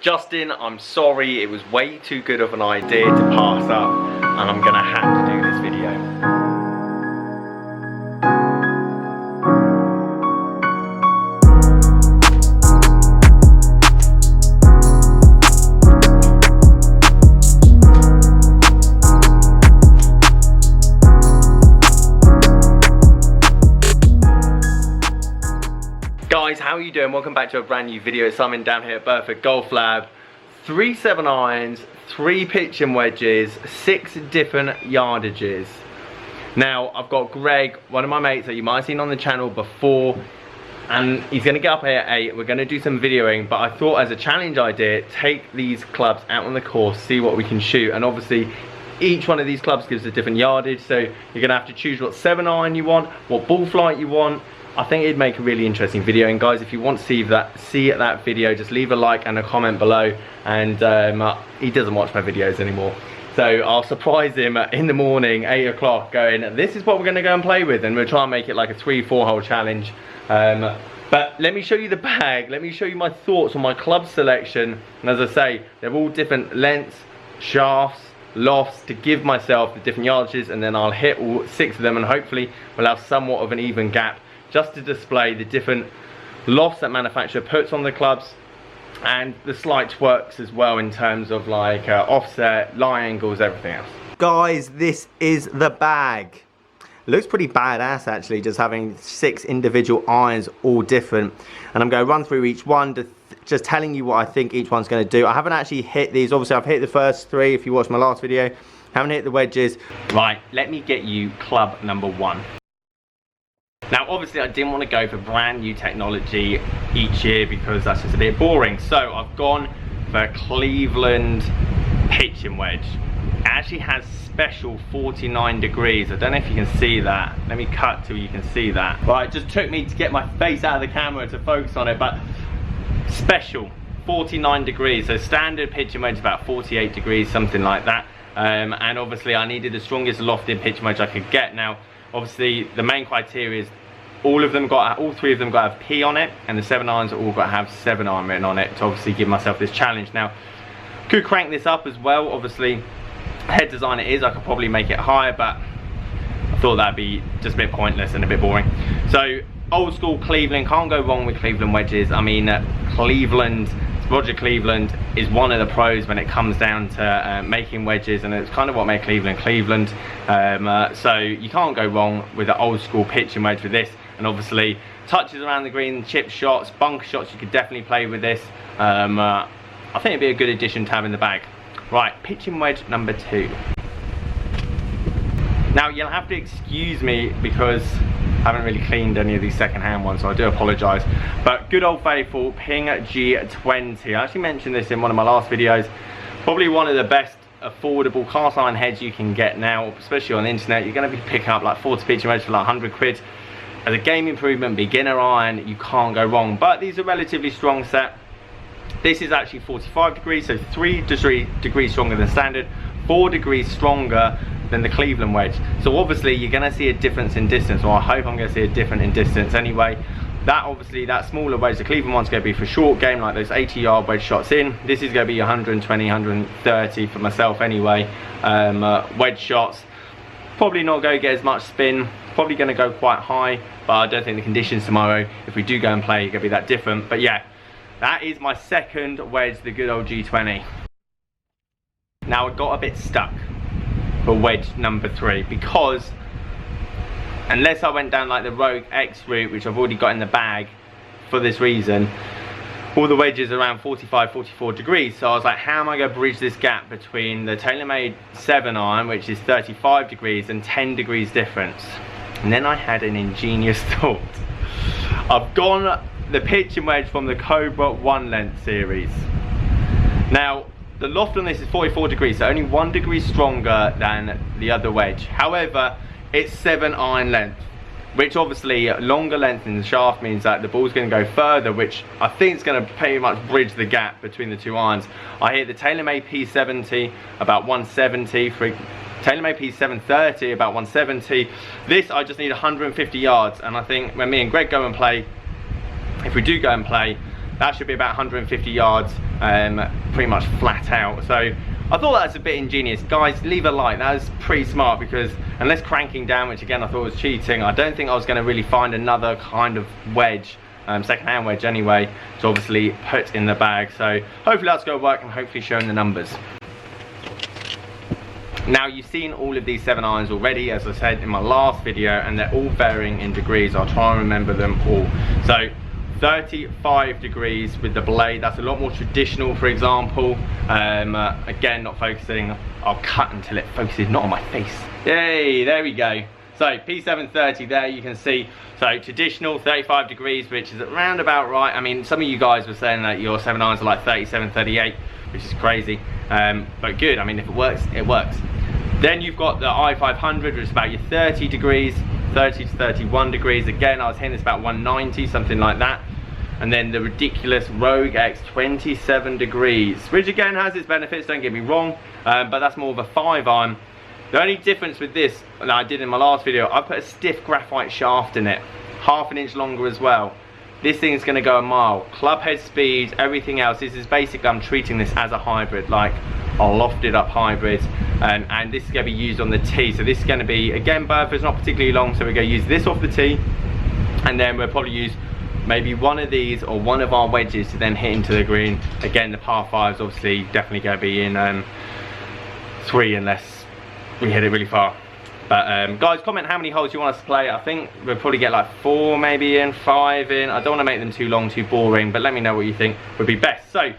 Justin, I'm sorry, it was way too good of an idea to pass up, and I'm gonna have to do this video. Guys, how are you doing? Welcome back to a brand new video. It's Simon down here at Burford Golf Lab. 3 7-irons, 3 pitching wedges, 6 different yardages. Now, I've got Greg, one of my mates that you might have seen on the channel before, and he's going to get up here at 8. We're going to do some videoing, but I thought as a challenge idea, take these clubs out on the course, see what we can shoot, and obviously each one of these clubs gives a different yardage, so you're going to have to choose what 7-iron you want, what ball flight you want. I think it'd make a really interesting video, and guys, if you want to see that video, just leave a like and a comment below. And he doesn't watch my videos anymore, so I'll surprise him in the morning, 8 o'clock, going, this is what we're going to go and play with, and we'll try and make it like a 3-4 hole challenge. But let me show you the bag, let me show you my thoughts on my club selection, and as I say, they're all different lengths, shafts, lofts, to give myself the different yardages, and then I'll hit all 6 of them, and hopefully we'll have somewhat of an even gap, just to display the different lofts that manufacturer puts on the clubs, and the slight twerks as well in terms of like offset, lie angles, everything else. Guys, this is the bag. Looks pretty badass actually, just having 6 individual irons, all different. And I'm going to run through each one, just telling you what I think each one's going to do. I haven't actually hit these. Obviously I've hit the first 3 if you watched my last video. Haven't hit the wedges. Right, let me get you club number 1. Now obviously I didn't want to go for brand new technology each year because that's just a bit boring, so I've gone for a Cleveland pitching wedge. It actually has special 49 degrees. I don't know if you can see that. Let me cut till you can see that. Right, it just took me to get my face out of the camera to focus on it, but special 49 degrees. So standard pitching wedge is about 48 degrees, something like that. And obviously I needed the strongest lofted pitching wedge I could get. Now obviously the main criteria is all 3 of them got to have P on it, and the 7-irons are all got to have 7-iron written on it to obviously give myself this challenge. Now, could crank this up as well. Obviously, head design it is, I could probably make it higher, but I thought that'd be just a bit pointless and a bit boring. So, old school Cleveland, can't go wrong with Cleveland wedges. I mean, Roger Cleveland is one of the pros when it comes down to making wedges, and it's kind of what made Cleveland Cleveland. So you can't go wrong with an old school pitching wedge with this. And obviously touches around the green, chip shots, bunker shots, you could definitely play with this. I think it'd be a good addition to have in the bag. Right, pitching wedge number 2. Now you'll have to excuse me because I haven't really cleaned any of these second-hand ones, so I do apologise. But good old faithful Ping G20. I actually mentioned this in one of my last videos. Probably one of the best affordable cast iron heads you can get now, especially on the internet. You're going to be picking up like 40 pitching wedge for like 100 quid. As a game improvement, beginner iron, you can't go wrong. But these are relatively strong set. This is actually 45 degrees, so 3 degrees stronger than standard, 4 degrees stronger than the Cleveland wedge. So obviously you're going to see a difference in distance, or I hope I'm going to see a difference in distance anyway. That obviously, that smaller wedge, the Cleveland one's going to be for short game, like those 80-yard wedge shots in. This is going to be 120, 130 for myself anyway. Wedge shots, probably not going to get as much spin, probably going to go quite high, but I don't think the conditions tomorrow, if we do go and play, are going to be that different. But yeah, that is my second wedge, the good old G20. Now I got a bit stuck for wedge number 3 because unless I went down like the Rogue X route, which I've already got in the bag for this reason, all the wedges are around 45, 44 degrees. So I was like, how am I going to bridge this gap between the TaylorMade 7-iron, which is 35 degrees, and 10 degrees difference? And then I had an ingenious thought. I've gone the pitching wedge from the Cobra 1 length series. Now, the loft on this is 44 degrees, so only 1 degree stronger than the other wedge. However, it's 7-iron length, which obviously longer length in the shaft means that the ball's going to go further, which I think is going to pretty much bridge the gap between the 2 irons. I hit the TaylorMade P70 about 170, for TaylorMade P730 about 170. This I just need 150 yards, and I think when me and Greg go and play, if we do go and play, that should be about 150 yards, pretty much flat out. So I thought that's a bit ingenious. Guys, leave a like. That was pretty smart, because unless cranking down, which again I thought was cheating, I don't think I was going to really find another kind of wedge, second-hand wedge anyway, to obviously put in the bag. So hopefully that's going to work, and hopefully showing the numbers. Now, you've seen all of these 7 irons already, as I said in my last video, and they're all varying in degrees. I'll try and remember them all. So 35 degrees with the blade, that's a lot more traditional, for example. Again, not focusing, I'll cut until it focuses not on my face. Yay, there we go. So P730 there, you can see, so traditional 35 degrees, which is around about right. I mean, some of you guys were saying that your 7 irons are like 37, 38, which is crazy, but good. I mean, if it works, it works. Then you've got the i500, which is about your 30 degrees, 30 to 31 degrees. Again, I was hitting this about 190, something like that. And then the ridiculous Rogue X 27 degrees, which again has its benefits, don't get me wrong, but that's more of a 5 iron. The only difference with this, that I did in my last video, I put a stiff graphite shaft in it, half an inch longer as well. This thing's going to go a mile. Club head speed, everything else. This is basically, I'm treating this as a hybrid, like a lofted up hybrid, and this is going to be used on the tee. So this is going to be, again, Bertha's not particularly long, so we're going to use this off the tee, and then we'll probably use maybe one of these or one of our wedges to then hit into the green. Again, the par 5's obviously definitely going to be in 3 unless we hit it really far. But guys, comment how many holes you want us to play. I think we'll probably get like 4 maybe in, 5 in. I don't want to make them too long, too boring, but let me know what you think would be best. So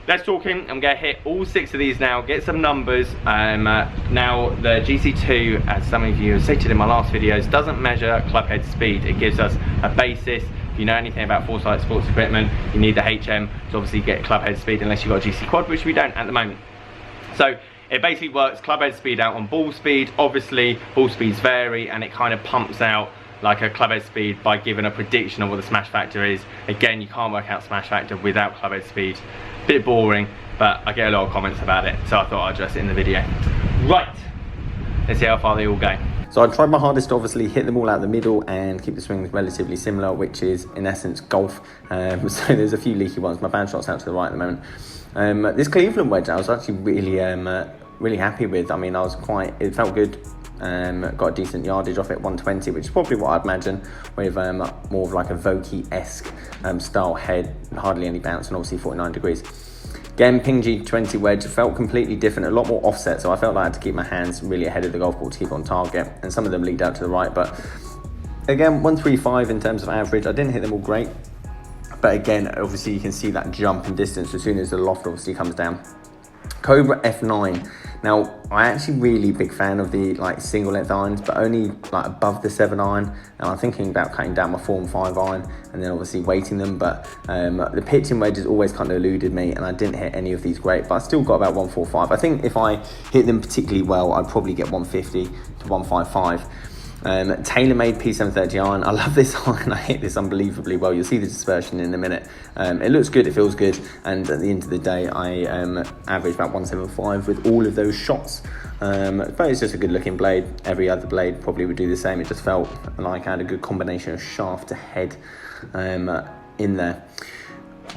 let's talk in. I'm going to hit all 6 of these now, get some numbers. Now the GC2, as some of you have stated in my last videos, doesn't measure club head speed. It gives us a basis. If you know anything about Foresight sports equipment, you need the HM to obviously get club head speed, unless you've got a GC quad, which we don't at the moment. So it basically works club head speed out on ball speed. Obviously ball speeds vary, and it kind of pumps out like a club head speed by giving a prediction of what the smash factor is. Again, you can't work out smash factor without club head speed. Bit boring, but I get a lot of comments about it, so I thought I'd address it in the video. Right, let's see how far they all go. So I tried my hardest to obviously hit them all out the middle and keep the swings relatively similar, which is in essence golf. So there's a few leaky ones. My band shot's out to the right at the moment. This Cleveland wedge I was actually really happy with. I mean, it felt good. Got a decent yardage off it, 120, which is probably what I'd imagine with more of like a Vokey-esque style head, hardly any bounce, and obviously 49 degrees. Again, Ping G20 wedge felt completely different, a lot more offset, so I felt like I had to keep my hands really ahead of the golf ball to keep on target, and some of them leaked out to the right, but again, 135 in terms of average. I didn't hit them all great, but again, obviously you can see that jump in distance as soon as the loft obviously comes down. Cobra F9. Now, I'm actually really big fan of the like single length irons, but only like above the 7 iron. And I'm thinking about cutting down my 4 and 5 iron and then obviously weighting them. But the pitching wedges always kind of eluded me, and I didn't hit any of these great, but I still got about 145. I think if I hit them particularly well, I'd probably get 150 to 155. TaylorMade P730 iron. I love this iron. I hit this unbelievably well. You'll see the dispersion in a minute. It looks good, it feels good, and at the end of the day I averaged about 175 with all of those shots. But it's just a good looking blade. Every other blade probably would do the same. It just felt like I had a good combination of shaft to head in there.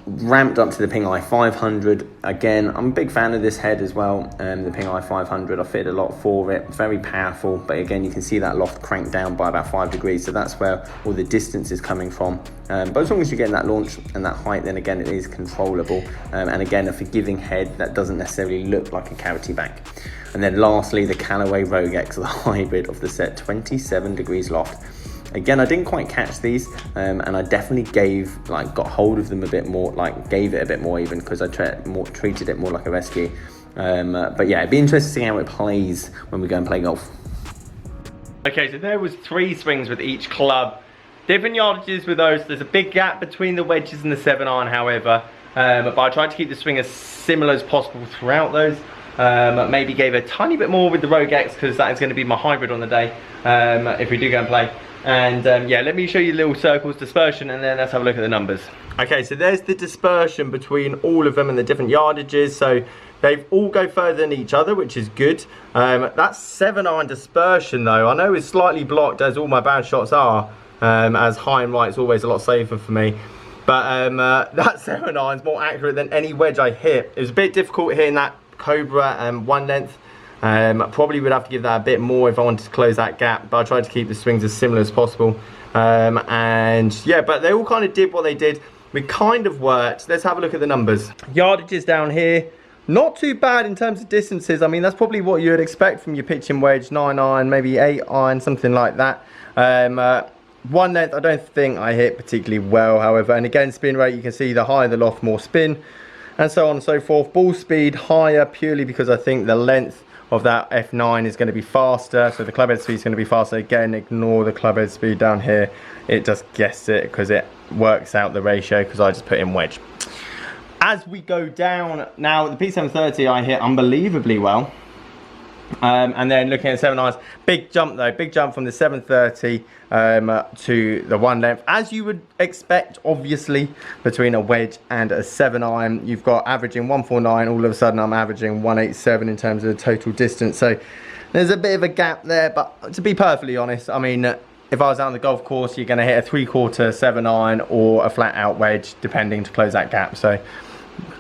Ramped up to the Ping i500. Again, I'm a big fan of this head as well. The Ping i500, I fitted a lot for it. Very powerful, but again, you can see that loft cranked down by about 5 degrees, so that's where all the distance is coming from. But as long as you're getting that launch and that height, then again, it is controllable. And again, a forgiving head that doesn't necessarily look like a carroty back. And then lastly, the Callaway Rogue X, the hybrid of the set, 27 degrees loft. Again, I didn't quite catch these, and I definitely got hold of them a bit more, gave it a bit more even, because I treated it more like a rescue. But yeah, it'd be interesting to see how it plays when we go and play golf. Okay, so there was 3 swings with each club. Different yardages with those. There's a big gap between the wedges and the 7 iron, however. But I tried to keep the swing as similar as possible throughout those. Maybe gave a tiny bit more with the Rogue X, because that is going to be my hybrid on the day, if we do go and play. And yeah, let me show you the little circles dispersion, and then let's have a look at the numbers. Okay, so there's the dispersion between all of them and the different yardages. So they all go further than each other, which is good. That 7 iron dispersion though, I know is slightly blocked, as all my bad shots are, as high and right is always a lot safer for me. But that 7 iron's more accurate than any wedge I hit. It was a bit difficult hitting that Cobra one length. Probably would have to give that a bit more if I wanted to close that gap, but I tried to keep the swings as similar as possible. And yeah, but they all kind of did what they did. We kind of worked. Let's have a look at the numbers. Yardages down here, not too bad in terms of distances. I mean, that's probably what you would expect from your pitching wedge, 9 iron, maybe 8 iron, something like that. One length, I don't think I hit particularly well, however. And again, spin rate, you can see the higher the loft, more spin, and so on and so forth. Ball speed higher, purely because I think the length of that F9 is going to be faster, so the club head speed is going to be faster. Again, ignore the club head speed down here. It just guesses it because it works out the ratio, because I just put in wedge. As we go down, now the P730 I hit unbelievably well. And then looking at 7 irons, big jump though, big jump from the 730 to the 1 length, as you would expect, obviously, between a wedge and a 7 iron. You've got averaging 149, all of a sudden I'm averaging 187 in terms of the total distance, so there's a bit of a gap there. But to be perfectly honest, I mean, if I was out on the golf course, you're going to hit a 3/4 7 iron or a flat out wedge, depending, to close that gap. So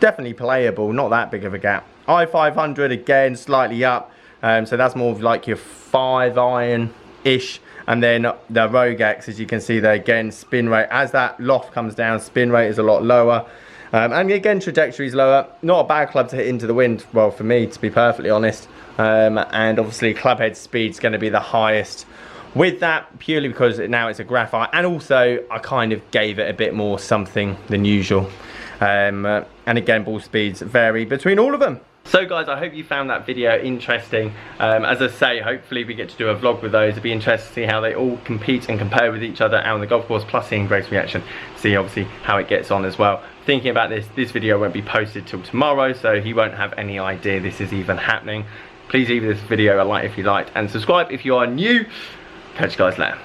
definitely playable, not that big of a gap. I-500 again, slightly up. So that's more of like your 5 iron ish, and then the Rogue X, as you can see there, again, spin rate, as that loft comes down, spin rate is a lot lower, and again, trajectory is lower. Not a bad club to hit into the wind, well, for me, to be perfectly honest. And obviously club head speed is going to be the highest with that, purely because now it's a graphite, and also I kind of gave it a bit more something than usual. And again, ball speeds vary between all of them. So guys, I hope you found that video interesting. As I say, hopefully we get to do a vlog with those. It'd be interesting to see how they all compete and compare with each other out on the golf course, plus seeing Greg's reaction, see obviously how it gets on as well. Thinking about this video won't be posted till tomorrow, so he won't have any idea this is even happening. Please leave this video a like if you liked, and subscribe if you are new. Catch you guys later.